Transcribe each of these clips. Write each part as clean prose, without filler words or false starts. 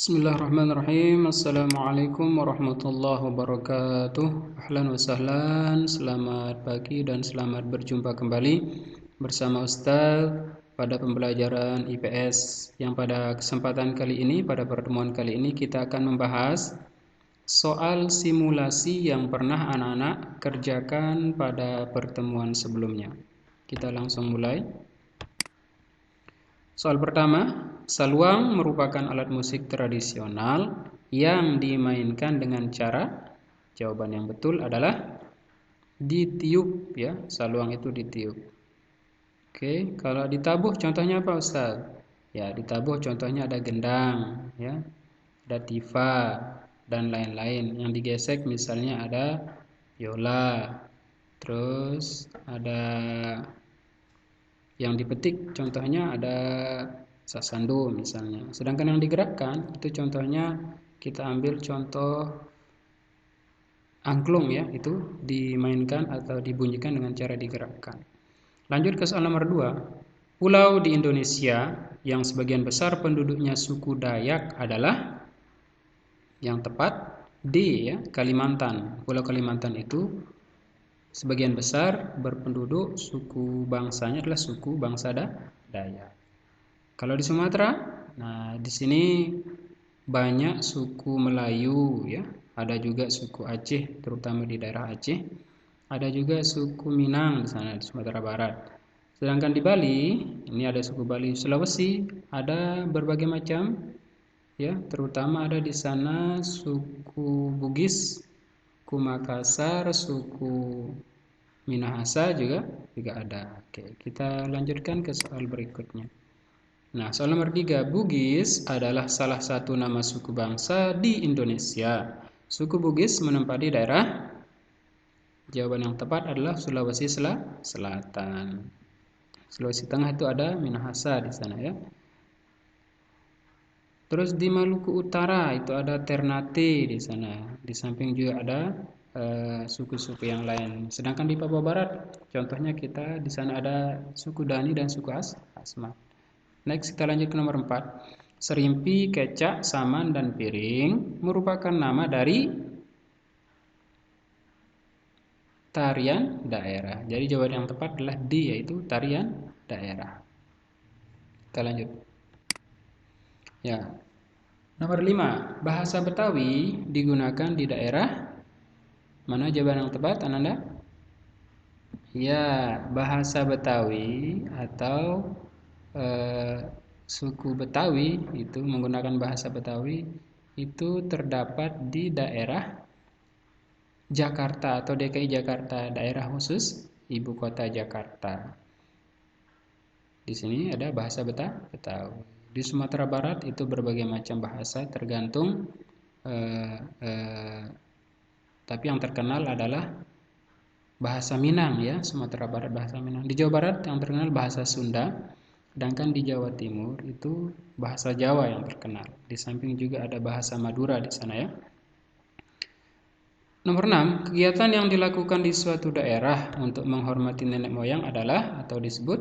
Bismillahirrahmanirrahim. Assalamualaikum warahmatullahi wabarakatuh. Ahlan wa sahlan. Selamat pagi dan selamat berjumpa kembali bersama Ustaz pada pembelajaran IPS yang pada kesempatan kali ini, pada pertemuan kali ini kita akan membahas soal simulasi yang pernah anak-anak kerjakan pada pertemuan sebelumnya. Kita langsung mulai. Soal pertama, saluang merupakan alat musik tradisional yang dimainkan dengan cara, jawaban yang betul adalah ditiup ya, saluang itu ditiup. Oke, kalau ditabuh contohnya apa Ustaz? Ya, ditabuh contohnya ada gendang ya, ada tifa dan lain-lain. Yang digesek misalnya ada biola. Terus ada yang dipetik contohnya ada sasando misalnya. Sedangkan yang digerakkan itu contohnya kita ambil contoh angklung ya, itu dimainkan atau dibunyikan dengan cara digerakkan. Lanjut ke soal nomor 2. Pulau di Indonesia yang sebagian besar penduduknya suku Dayak adalah yang tepat D ya, Kalimantan. Pulau Kalimantan itu sebagian besar berpenduduk suku bangsanya adalah suku bangsa Dayak. Kalau di Sumatera, nah di sini banyak suku Melayu ya, ada juga suku Aceh terutama di daerah Aceh, ada juga suku Minang di sana di Sumatera Barat. Sedangkan di Bali, ini ada suku Bali, Sulawesi, ada berbagai macam ya, terutama ada di sana suku Bugis, suku Makassar, suku Minahasa juga ada. Oke, kita lanjutkan ke soal berikutnya. Nah, soal nomor 3, Bugis adalah salah satu nama suku bangsa di Indonesia. Suku Bugis menempati daerah, jawaban yang tepat adalah Sulawesi Selatan. Sulawesi Tengah itu ada Minahasa di sana ya. Terus di Maluku Utara itu ada Ternate di sana. Di samping juga ada suku-suku yang lain. Sedangkan di Papua Barat, contohnya kita di sana ada suku Dani dan suku Asmat. Next kita lanjut ke nomor 4. Serimpi, kecak, saman, dan piring merupakan nama dari tarian daerah. Jadi jawaban yang tepat adalah D, yaitu tarian daerah. Kita lanjut. Ya. Nomor 5. Bahasa Betawi digunakan di daerah mana, jawaban yang tepat Ananda? Ya, bahasa Betawi atau suku Betawi itu menggunakan bahasa Betawi itu terdapat di daerah Jakarta atau DKI Jakarta, daerah khusus ibu kota Jakarta. Di sini ada bahasa Betawi. Di Sumatera Barat itu berbagai macam bahasa tergantung tapi yang terkenal adalah bahasa Minang ya, Sumatera Barat bahasa Minang. Di Jawa Barat yang terkenal bahasa Sunda, sedangkan di Jawa Timur itu bahasa Jawa yang terkenal. Di samping juga ada bahasa Madura di sana ya. Nomor 6, kegiatan yang dilakukan di suatu daerah untuk menghormati nenek moyang adalah atau disebut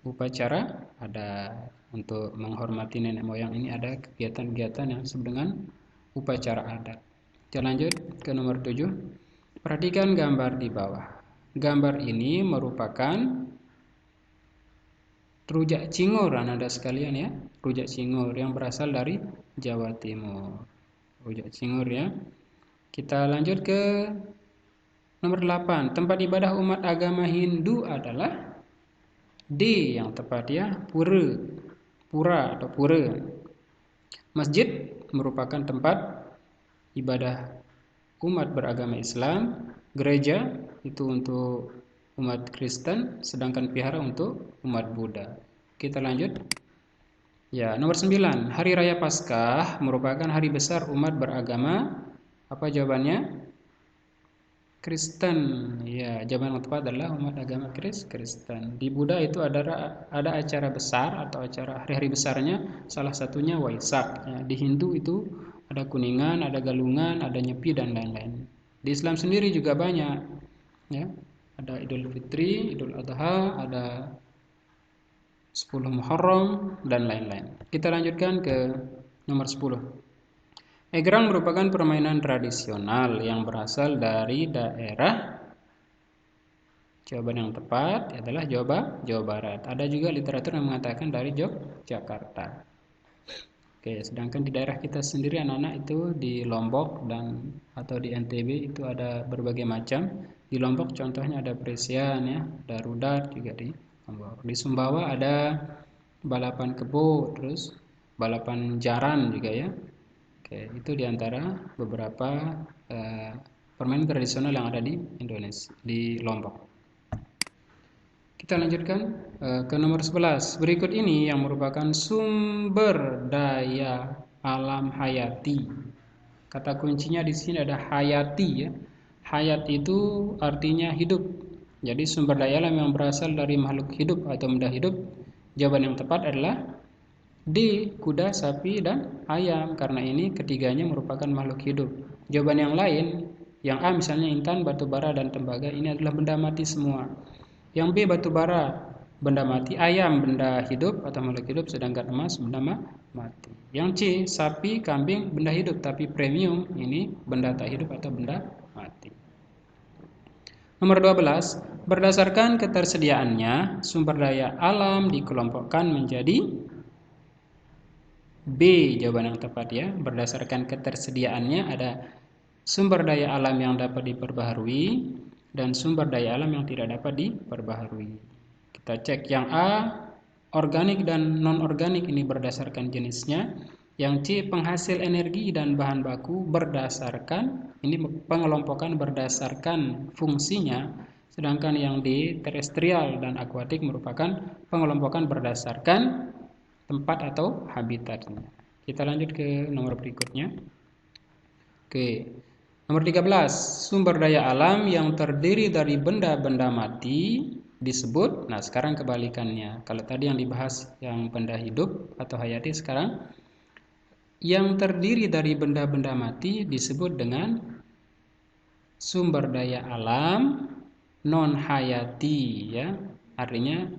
upacara adat. Untuk menghormati nenek moyang ini ada kegiatan-kegiatan yang disebut dengan upacara adat. Kita lanjut ke nomor 7. Perhatikan gambar di bawah. Gambar ini merupakan rujak cingur Anda sekalian ya. Rujak cingur yang berasal dari Jawa Timur. Rujak cingur ya. Kita lanjut ke nomor 8. Tempat ibadah umat agama Hindu adalah D yang tepat ya, pura atau pura. Masjid merupakan tempat ibadah umat beragama Islam, gereja itu untuk umat Kristen, sedangkan vihara untuk umat Buddha. Kita lanjut. Ya, nomor 9. Hari Raya Paskah merupakan hari besar umat beragama apa jawabannya? Kristen. Ya, jawaban yang tepat adalah umat agama Kristen. Di Buddha itu ada acara besar atau acara hari-hari besarnya, salah satunya Waisak. Ya, di Hindu itu ada Kuningan, ada Galungan, ada Nyepi dan lain-lain. Di Islam sendiri juga banyak. Ya, ada Idul Fitri, Idul Adha, ada 10 Muharram dan lain-lain. Kita lanjutkan ke nomor 10. Egrang merupakan permainan tradisional yang berasal dari daerah. Jawaban yang tepat adalah Jawa Barat. Ada juga literatur yang mengatakan dari Yogyakarta. Oke, sedangkan di daerah kita sendiri anak-anak itu di Lombok dan atau di NTB itu ada berbagai macam. Di Lombok contohnya ada Presian ya, ada Rudal juga di Lombok. Di Sumbawa ada balapan kebo, terus balapan jaran juga ya. Oke, itu diantara beberapa permainan tradisional yang ada di Indonesia, di Lombok. Kita lanjutkan ke nomor 11. Berikut ini yang merupakan sumber daya alam hayati. Kata kuncinya di sini ada hayati ya. Hayat itu artinya hidup. Jadi sumber daya alam yang berasal dari makhluk hidup atau benda hidup. Jawaban yang tepat adalah D. Kuda, sapi, dan ayam. Karena ini ketiganya merupakan makhluk hidup. Jawaban yang lain, yang A misalnya intan, batu bara, dan tembaga, ini adalah benda mati semua. Yang B batu bara benda mati, ayam benda hidup atau makhluk hidup, sedangkan emas benda mati. Yang C sapi, kambing benda hidup tapi premium ini benda tak hidup atau benda mati. Nomor 12, berdasarkan ketersediaannya sumber daya alam dikelompokkan menjadi B. Jawaban yang tepat ya. Berdasarkan ketersediaannya ada sumber daya alam yang dapat diperbaharui dan sumber daya alam yang tidak dapat diperbaharui. Kita cek yang A, organik dan non-organik ini berdasarkan jenisnya. Yang C, penghasil energi dan bahan baku berdasarkan, ini pengelompokan berdasarkan fungsinya. Sedangkan yang D, terestrial dan akuatik merupakan pengelompokan berdasarkan tempat atau habitatnya. Kita lanjut ke nomor berikutnya. Oke. Nomor 13, sumber daya alam yang terdiri dari benda-benda mati disebut, nah sekarang kebalikannya. Kalau tadi yang dibahas yang benda hidup atau hayati, sekarang yang terdiri dari benda-benda mati disebut dengan sumber daya alam non hayati ya. Artinya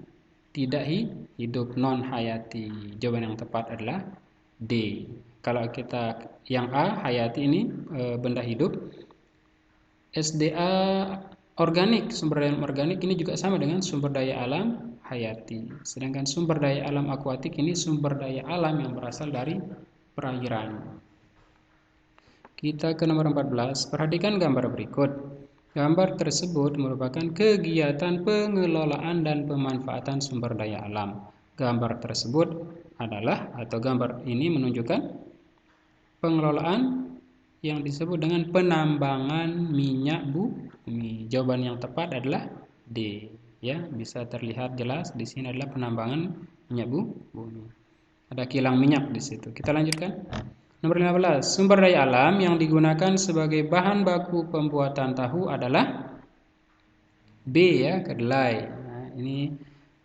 tidak hidup, non hayati. Jawaban yang tepat adalah D. Kalau kita yang A, hayati ini benda hidup. SDA organik, sumber daya alam organik ini juga sama dengan sumber daya alam hayati. Sedangkan sumber daya alam akuatik ini sumber daya alam yang berasal dari perairan. Kita ke nomor 14. Perhatikan gambar berikut. Gambar tersebut merupakan kegiatan pengelolaan dan pemanfaatan sumber daya alam. Gambar tersebut adalah atau gambar ini menunjukkan pengelolaan yang disebut dengan penambangan minyak bumi. Jawaban yang tepat adalah D. Ya, bisa terlihat jelas di sini adalah penambangan minyak bumi. Ada kilang minyak di situ. Kita lanjutkan. Nomor 15. Sumber daya alam yang digunakan sebagai bahan baku pembuatan tahu adalah B ya, kedelai. Nah, ini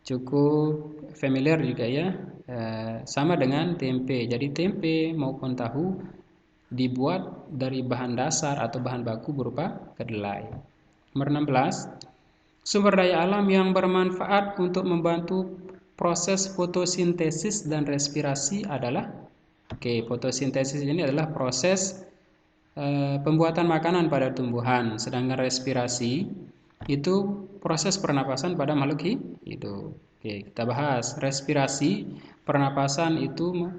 cukup familiar juga ya. Sama dengan tempe. Jadi tempe maupun tahu dibuat dari bahan dasar atau bahan baku berupa kedelai. Nomor 16. Sumber daya alam yang bermanfaat untuk membantu proses fotosintesis dan respirasi adalah fotosintesis ini adalah proses pembuatan makanan pada tumbuhan, sedangkan respirasi itu proses pernapasan pada makhluk hidup. Kita bahas respirasi. Pernapasan itu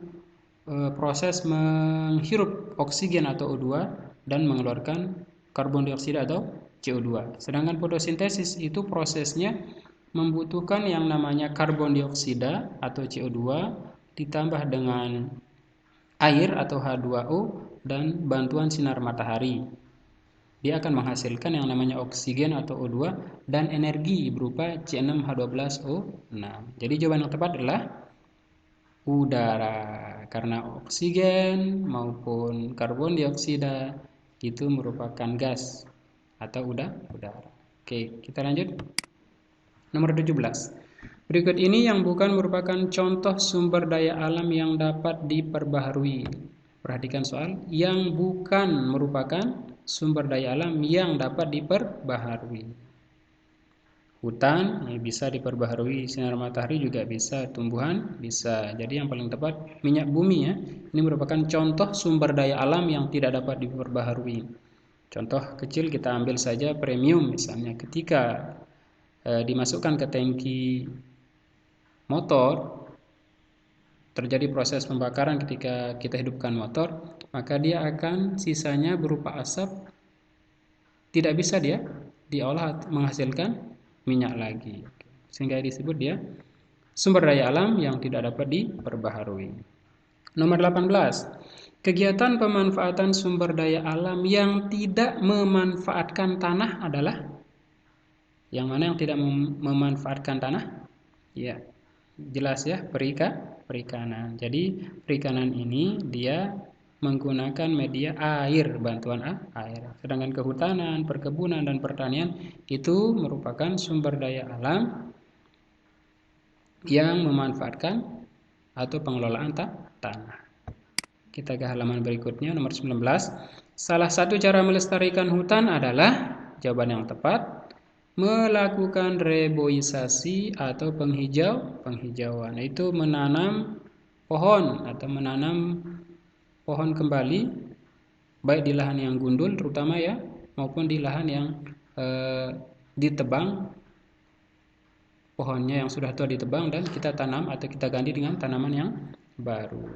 proses menghirup oksigen atau O2 dan mengeluarkan karbon dioksida atau CO2. Sedangkan fotosintesis itu prosesnya membutuhkan yang namanya karbon dioksida atau CO2 ditambah dengan air atau H2O dan bantuan sinar matahari. Dia akan menghasilkan yang namanya oksigen atau O2 dan energi berupa C6H12O6. Jadi jawaban yang tepat adalah udara, karena oksigen maupun karbon dioksida itu merupakan gas atau udara. Oke, kita lanjut. Nomor 17. Berikut ini yang bukan merupakan contoh sumber daya alam yang dapat diperbaharui. Perhatikan soal, yang bukan merupakan sumber daya alam yang dapat diperbaharui. hutan bisa diperbaharui, sinar matahari juga bisa, tumbuhan bisa. Jadi yang paling tepat minyak bumi ya. Ini merupakan contoh sumber daya alam yang tidak dapat diperbaharui. Contoh kecil kita ambil saja premium misalnya, ketika dimasukkan ke tangki motor, terjadi proses pembakaran ketika kita hidupkan motor, maka dia akan sisanya berupa asap, tidak bisa dia diolah menghasilkan minyak lagi, sehingga disebut dia sumber daya alam yang tidak dapat diperbaharui. Nomor 18, kegiatan pemanfaatan sumber daya alam yang tidak memanfaatkan tanah adalah yang mana? Yang tidak memanfaatkan tanah? Ya, jelas ya, perikanan. Jadi perikanan ini dia menggunakan media air, bantuan air. Sedangkan kehutanan, perkebunan, dan pertanian itu merupakan sumber daya alam yang memanfaatkan atau pengelolaan tanah. Kita ke halaman berikutnya, nomor 19. Salah satu cara melestarikan hutan adalah, jawaban yang tepat, melakukan reboisasi atau penghijauan. Itu menanam pohon atau menanam pohon kembali, baik di lahan yang gundul terutama ya, maupun di lahan yang ditebang, pohonnya yang sudah tua ditebang dan kita tanam atau kita ganti dengan tanaman yang baru.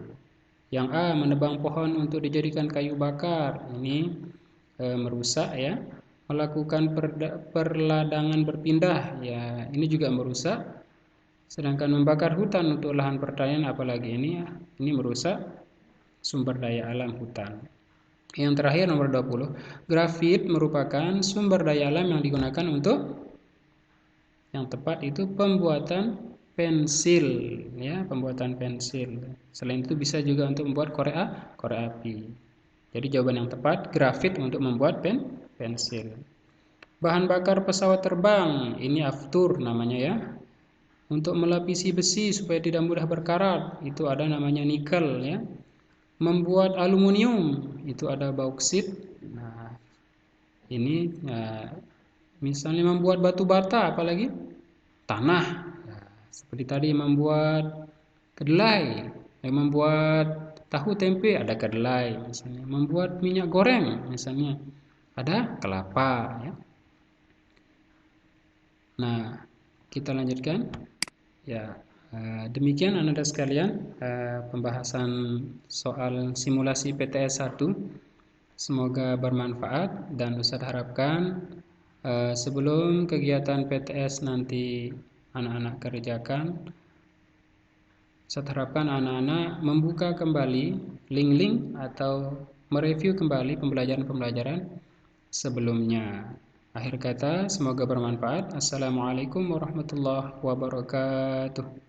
Yang A, menebang pohon untuk dijadikan kayu bakar. Ini merusak ya. Melakukan perladangan berpindah, ya ini juga merusak. Sedangkan membakar hutan untuk lahan pertanian, apalagi ini merusak sumber daya alam hutan. Yang terakhir nomor 20, grafit merupakan sumber daya alam yang digunakan untuk, yang tepat itu pembuatan pensil ya, pembuatan pensil. Selain itu bisa juga untuk membuat korek api. Jadi jawaban yang tepat grafit untuk membuat pensil. Bahan bakar pesawat terbang, ini aftur namanya ya. Untuk melapisi besi supaya tidak mudah berkarat, itu ada namanya nikel ya. Membuat aluminium, itu ada bauksit. Nah, ini misalnya membuat batu bata, apalagi tanah. Seperti tadi membuat kedelai, membuat tahu tempe ada kedelai misalnya, membuat minyak goreng misalnya ada kelapa ya. Nah, kita lanjutkan ya. Demikian anak-anak sekalian pembahasan soal simulasi PTS 1. Semoga bermanfaat dan Ustaz harapkan sebelum kegiatan PTS nanti anak-anak kerjakan, saya harapkan anak-anak membuka kembali link-link atau mereview kembali pembelajaran-pembelajaran sebelumnya. Akhir kata, semoga bermanfaat. Assalamualaikum warahmatullahi wabarakatuh.